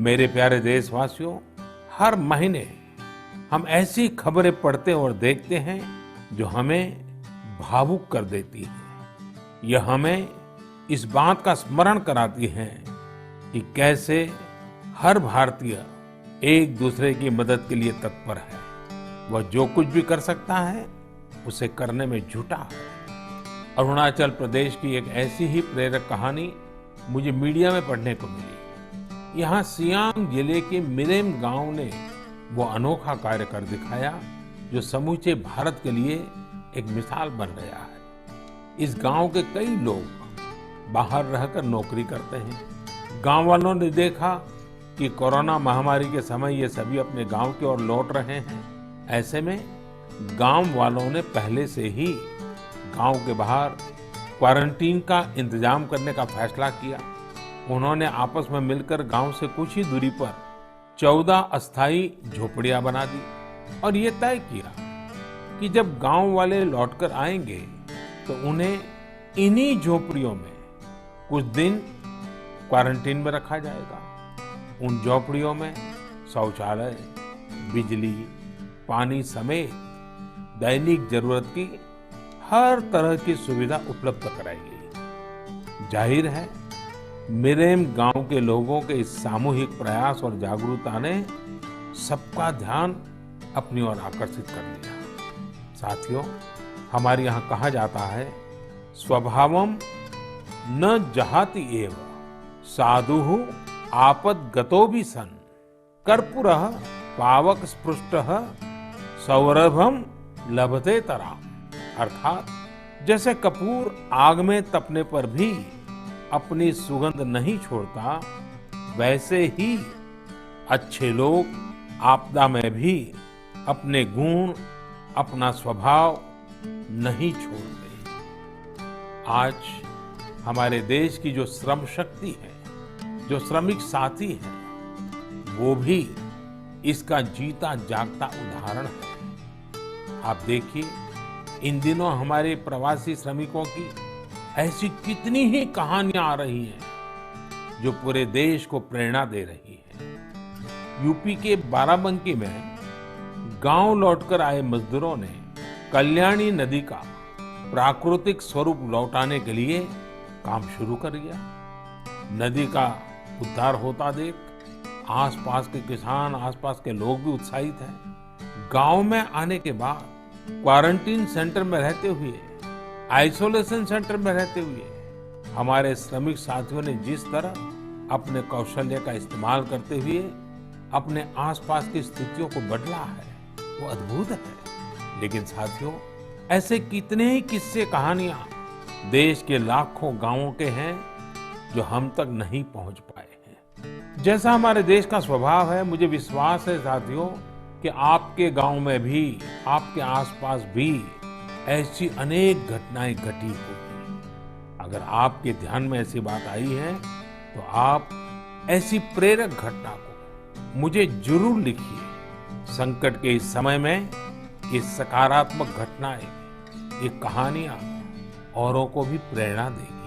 मेरे प्यारे देशवासियों, हर महीने हम ऐसी खबरें पढ़ते और देखते हैं जो हमें भावुक कर देती हैं। यह हमें इस बात का स्मरण कराती हैं कि कैसे हर भारतीय एक दूसरे की मदद के लिए तत्पर है। वह जो कुछ भी कर सकता है उसे करने में जुटा है। अरुणाचल प्रदेश की एक ऐसी ही प्रेरक कहानी मुझे मीडिया में पढ़ने को मिली। यहाँ सियांग जिले के मिरेम गांव ने वो अनोखा कार्य कर दिखाया जो समूचे भारत के लिए एक मिसाल बन गया है। इस गांव के कई लोग बाहर रहकर नौकरी करते हैं। गांव वालों ने देखा कि कोरोना महामारी के समय ये सभी अपने गांव की ओर लौट रहे हैं। ऐसे में गांव वालों ने पहले से ही गांव के बाहर क्वारंटीन का इंतजाम करने का फैसला किया। उन्होंने आपस में मिलकर गांव से कुछ ही दूरी पर 14 अस्थायी झोपड़ियां बना दी और ये तय किया कि जब गांव वाले लौटकर आएंगे तो उन्हें इन्हीं झोपड़ियों में कुछ दिन क्वारंटीन में रखा जाएगा। उन झोपड़ियों में शौचालय, बिजली, पानी समेत दैनिक जरूरत की हर तरह की सुविधा उपलब्ध कराई गई। जाहिर है, मिरेम गांव के लोगों के इस सामूहिक प्रयास और जागरूकता ने सबका ध्यान अपनी ओर आकर्षित कर लिया। साथियों, हमारे यहाँ कहा जाता है, स्वभावम न जहाति एव साधुः आपद्गतोऽपि सन् कर्पूरः पावक स्पृष्टः सौरभम लभते तराम। अर्थात जैसे कपूर आग में तपने पर भी अपनी सुगंध नहीं छोड़ता, वैसे ही अच्छे लोग आपदा में भी अपने गुण, अपना स्वभाव नहीं छोड़ते। आज हमारे देश की जो श्रम शक्ति है, जो श्रमिक साथी है, वो भी इसका जीता जागता उदाहरण है। आप देखिए, इन दिनों हमारे प्रवासी श्रमिकों की ऐसी कितनी ही कहानियां आ रही हैं जो पूरे देश को प्रेरणा दे रही है। यूपी के बाराबंकी में गांव लौटकर आए मजदूरों ने कल्याणी नदी का प्राकृतिक स्वरूप लौटाने के लिए काम शुरू कर दिया। नदी का उद्धार होता देख आसपास के किसान, आसपास के लोग भी उत्साहित हैं। गांव में आने के बाद क्वारंटीन सेंटर में रहते हुए, आइसोलेशन सेंटर में रहते हुए हमारे श्रमिक साथियों ने जिस तरह अपने कौशल्य का इस्तेमाल करते हुए अपने आसपास की स्थितियों को बदला है, वो अद्भुत है। लेकिन साथियों, ऐसे कितने ही किस्से, कहानियां देश के लाखों गांवों के हैं जो हम तक नहीं पहुंच पाए हैं। जैसा हमारे देश का स्वभाव है, मुझे विश्वास है साथियों कि आपके गांव में भी, आपके आसपास भी ऐसी अनेक घटनाएं घटी होंगी। अगर आपके ध्यान में ऐसी बात आई है तो आप ऐसी प्रेरक घटना को मुझे जरूर लिखिए। संकट के इस समय में ये सकारात्मक घटनाएं, ये कहानियां औरों को भी प्रेरणा देगी।